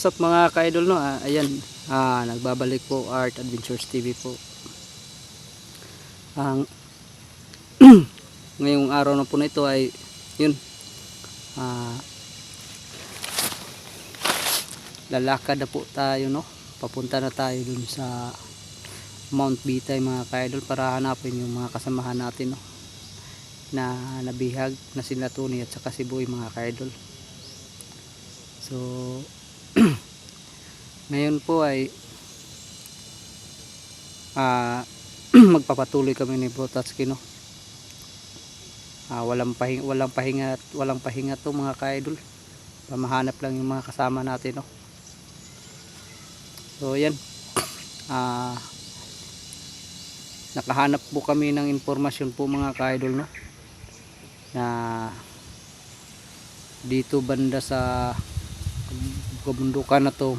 what's up mga ka-idol, no? Ayan, nagbabalik po Art Adventures TV po. Ang ngayong araw na po na ito ay yun, lalakad na po tayo, no? Papunta na tayo dun sa Mount Bitay mga ka-idol para hanapin yung mga kasamahan natin, no? Na nabihag na sila Tony at saka si Boy mga ka-idol. So ngayon po ay magpapatuloy kami ni Bro Tatsuki, no? Walang pahinga to mga ka-idol. Pamahanap lang yung mga kasama natin, no? So yan, nakahanap po kami ng impormasyon po mga ka-idol, no? Na dito banda sa kabundukan na to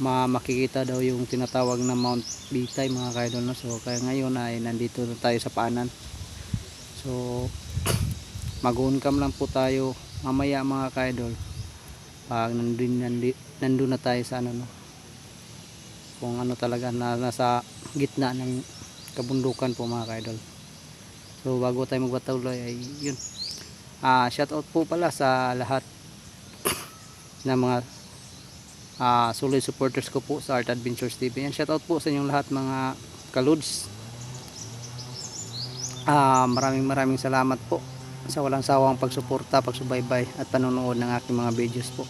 makikita daw yung tinatawag na Mount Bitay mga ka-idol, no? So kaya ngayon ay nandito na tayo sa paanan. So mag-uncam lang po tayo mamaya mga ka-idol pag nandun na tayo sa ano, no? Kung ano talaga nasa gitna ng kabundukan po mga ka-idol. So bago tayo magpatuloy ay yun, shout out po pala sa lahat na mga solid supporters ko po sa Art Adventures TV. Yan, shout out po sa inyong lahat mga kaludes. Maraming salamat po sa walang sawang pagsuporta, pagsubaybay at panonood ng aking mga videos po.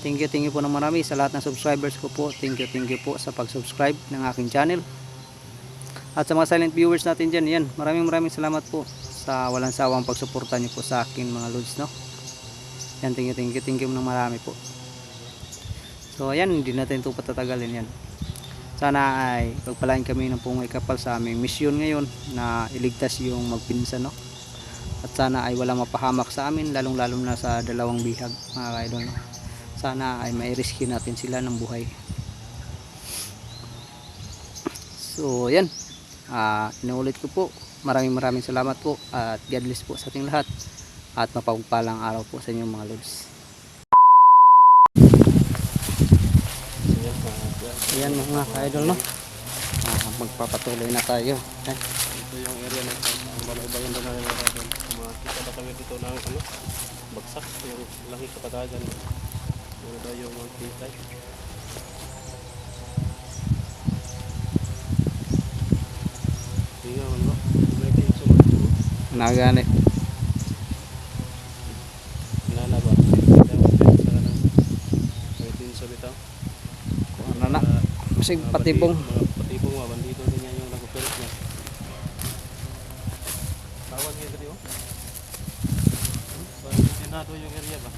Thank you po ng marami sa lahat ng subscribers ko po. Thank you po sa pag-subscribe ng aking channel. At sa mga silent viewers natin dyan, yan, maraming salamat po sa walang sawang pagsuporta niyo po sa akin mga lods, no? Yan, thank you ng marami po. So ayan, hindi natin ito patatagalin yan. Sana ay pagpalain kami ng pungay kapal sa aming misyon ngayon na iligtas yung magpinsan, no? At sana ay walang mapahamak sa amin, lalong na sa dalawang bihag mga ka-idol, no? Sana ay mai-rescue natin sila ng buhay. So yan, inuulit ko po, maraming salamat po at God bless po sa ating lahat at mapagpalang araw po sa inyong mga lods. Ayan mga ka-idol, no? Magpapatuloy na tayo. Ito yung area na ito, ang balay-bayan na natin. Makikita na kami dito ng ano, bagsak, yung langit kapatagan. Yung daw yung Mount Bitay. Tingnan mo, no? May pinso mo. Nagani. Nana ba? May pinso bitaw. Ano na? Kasi patibong. Mga patibong mga bandito din yan yung nag-operate niya. Tawag niya dito. Sinado yung area ba?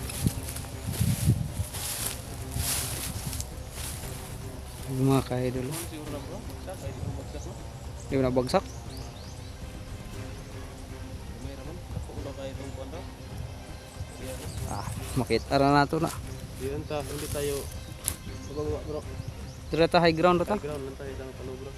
Yung mga ka-idol. Siguro na bro? Baksak? Ay, bagsak no? Yung nabagsak. May raman? Ako ulo kayo ng buwan daw? Makita na nato na. Diyan ta, hindi tayo bababa bro. Dito ta high ground ta. High ground lang tayo ng palubro.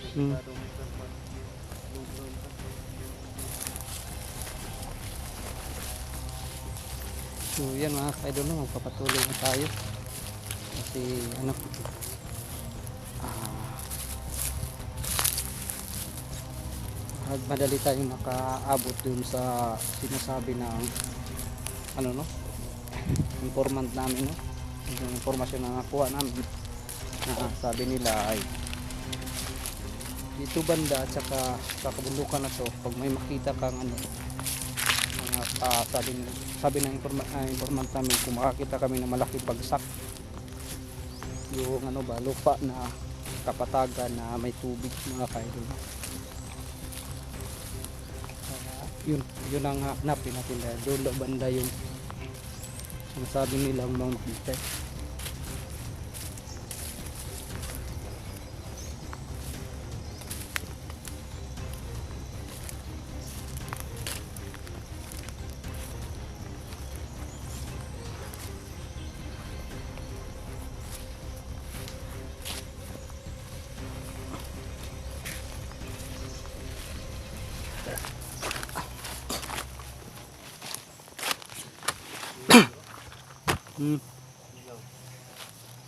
So yan mga ka-idol, no? Magpapatuloy na tayo. Kasi ano, madali tayong makaabot dun sa sinasabi ng ano, no, informant namin, no? Yung informasyon na nakuha namin na sabi nila ay dito banda at saka sa kabundukan na to, pag may makita kang ano, mga sabi ng informant namin, kung makakita kami ng malaki bagsak, yung ano ba, lupa na kapatagan na may tubig mga ka-idol. Yun ang hanapin natin dahil doon banda yung sinasabi nilang Mount Bitay.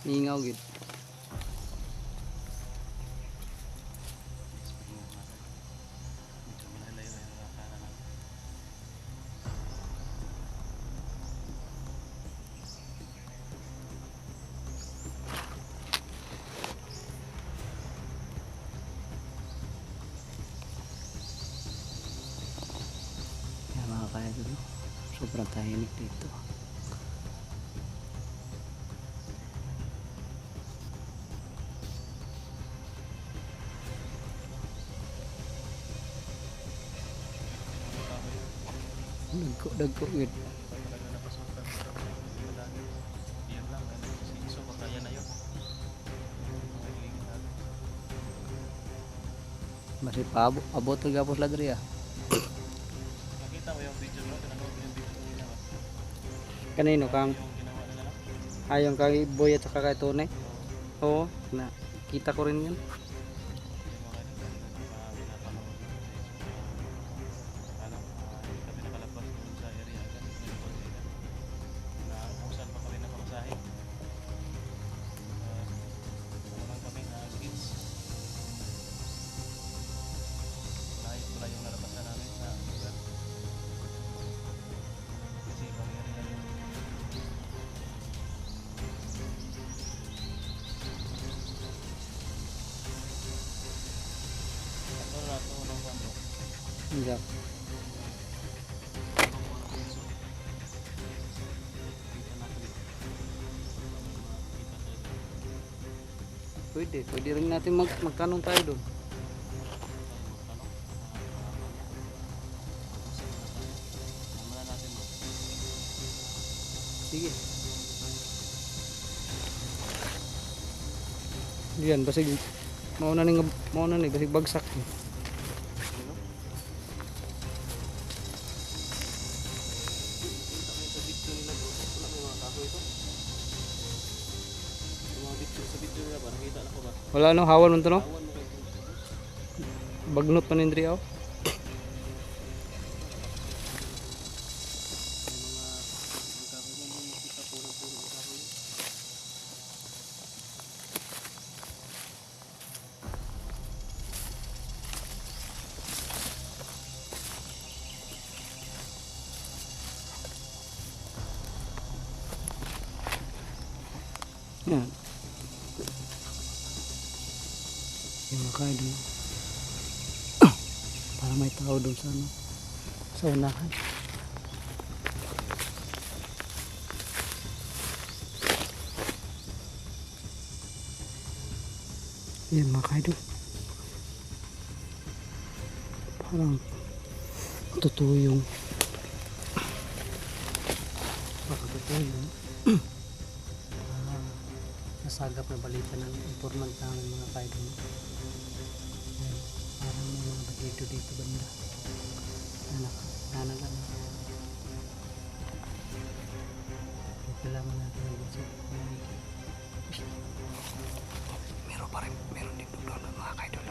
Ingaw gid. Medyo malayo yung lakaran natin. Yan mga ka-idol, no? Sobrang tahimik dito. Dagko gid. Talaga napasukan pero madami. Yun lang, ano, si Iso baka yan na yun. Nagligid natin. Basi pa abot gapos la diri ah. Nakita mo yung video no? Tinanong ko yung video ng ginawa. Kanino kang Yung ginawa nila no? ayong kay Boy at saka kay Tunay? Oo, na kita ko rin 'yun. Yung mga pinapanood na ano, hindi kami nakalabas doon sa area agad. Nauusan pa kami ng pamasahe. Ano lang kami na kids. Wala yung nalabasan namin sa lugar. Kasi ibang area yun. Ano na ito ng bundok? Iya. Pwede rin natin magtanong tayo doon. Sige. Diyan basig mauna ni basig bagsak. Wala no hawan man to no. Bagnot pa nindri aw. Yan. Yung makain doon. Para may tao doon sa ano. Sa unahan. Yan makain doon. Parang totoo yung totoo yung nasagap na balita ng informant namin mga kaidol. Yan, parang may mga batito dito banda. Nanagan. Kailangan natin ng gusto. Meron din doon mga kaidol.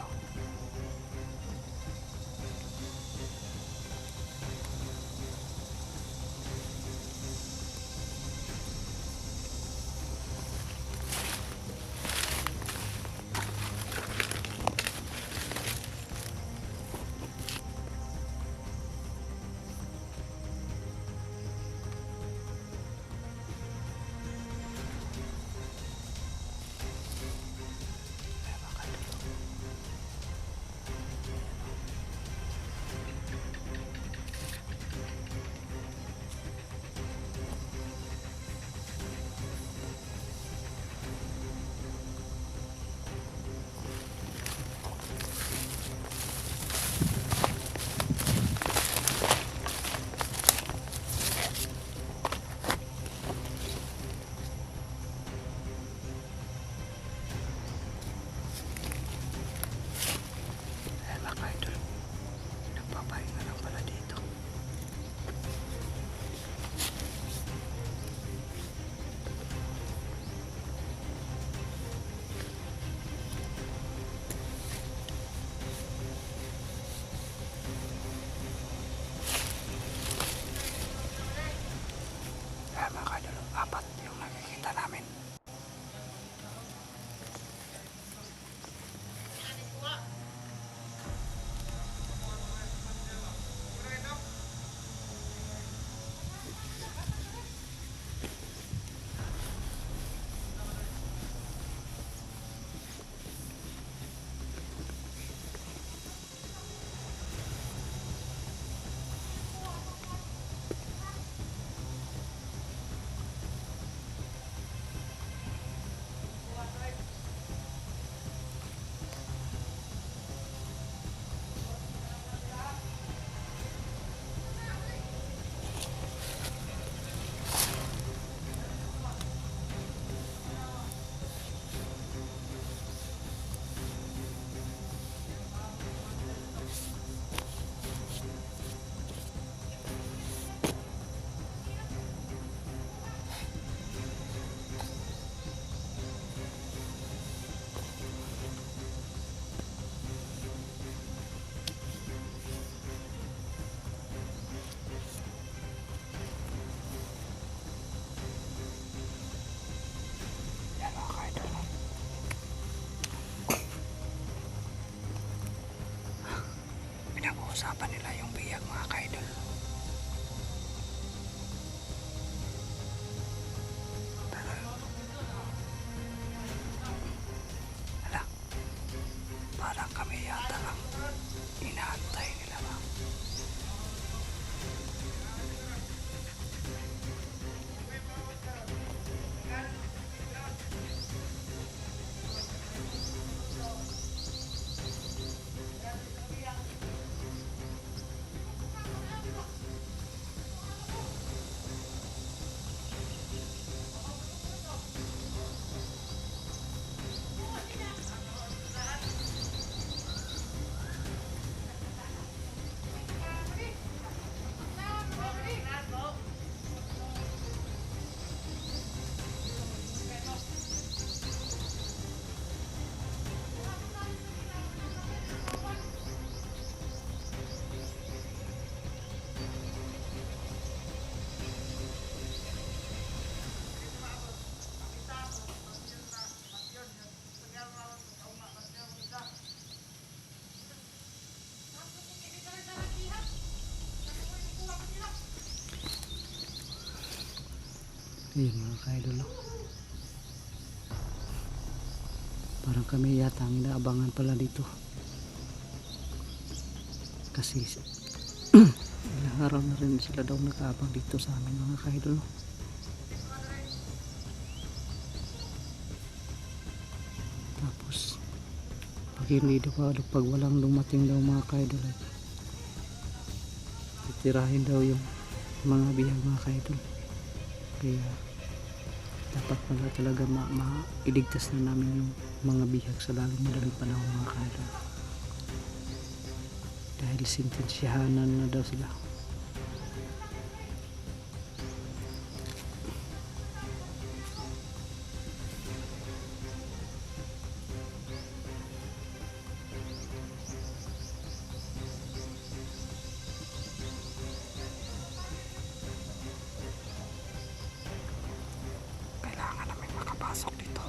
Pinag-uusapan nila yung biyag mga kaidol. Pero wala, parang kami yata lang inaantay nila ba. Ayun mga kaidol, no? Parang kami yata ang inaabangan pala dito. Kasi ilang araw na rin sila daw nakaabang dito sa amin mga kaidol, no? Tapos pag hindi daw, pag walang dumating daw mga kaidol, ay titirahin daw yung mga biyag mga kaidol. Kaya dapat pala talaga iligtas na namin yung mga bihag sa lalong madaling panahon mga kaidol. Dahil sintensyahanan na daw sila. Kailangan namin makapasok dito.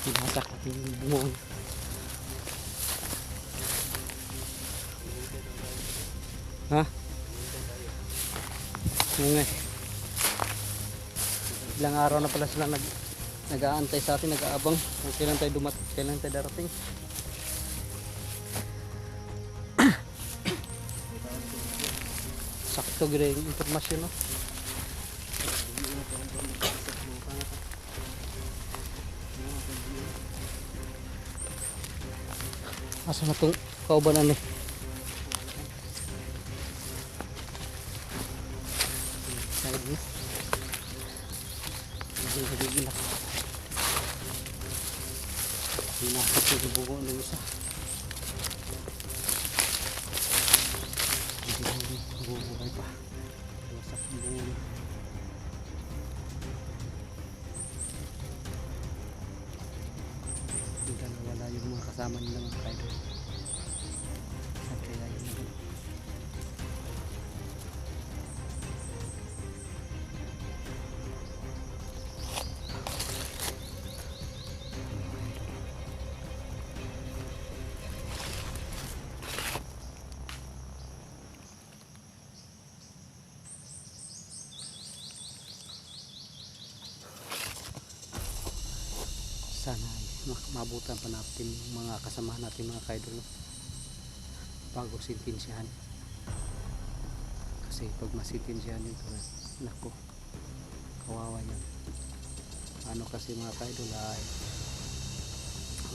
Binasak yung bungon. Ha? Ingay. Ilang araw na pala sila nag-aantay sa atin, nag-aabang kung kailan tayo kailan tayo darating. Sakto gila yung impormasyon, no? Asa na itong kaubanan eh? Lagi. Lagi na. Hinakot yung bugo ng isa. Hindi bubuhay pa. Wasak ang bugo. Hanggang wala yung mga kasama nila mga kaidol. Saan kaya yun naman? Sana ay mabutan pa natin yung mga kasama natin mga kaidol, no? Bago sintensyahan, kasi pag masintensyahan yun nako, kawawa yan. Ano kasi mga kaidol ay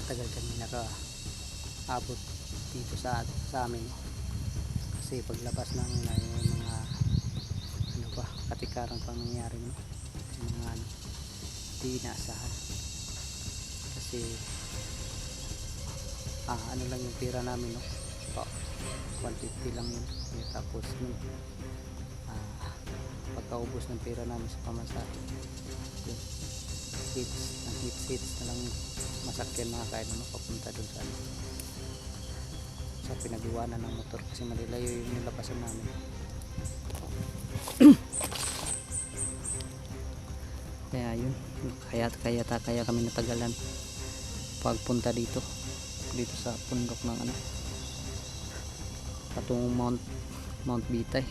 matagal kami nakaabot dito sa amin, no? Kasi paglabas namin ay mga ano ba, katikaran pang nangyari, no? Yung mga ano, di inaasahan. Kasi ano lang yung pera namin, no? 150 lang yun. Tapos nung pagkaubos ng pera namin sa pamasahe, yun, hits na lang masakyan mga kain, no? Papunta dun sa ano, sa pinag-iwanan ng motor kasi malilayo yung nilabasan namin. Kaya yun, kaya kami natagalan pagpunta dito sa pundok ng ano, patungong Mount Bitay.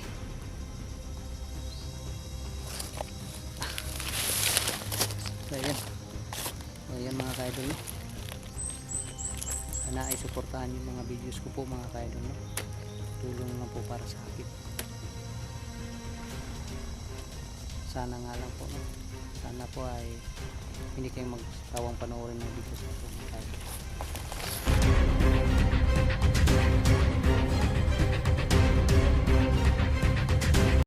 Ayan mga kaidol, no? Sana ay suportahan yung mga videos ko po mga kaidol, no? Tulong lang po para sa akin. Sana nga lang po, no? Sana po ay hindi kayong magtawang panoorin ng videos ko po mga kaidol.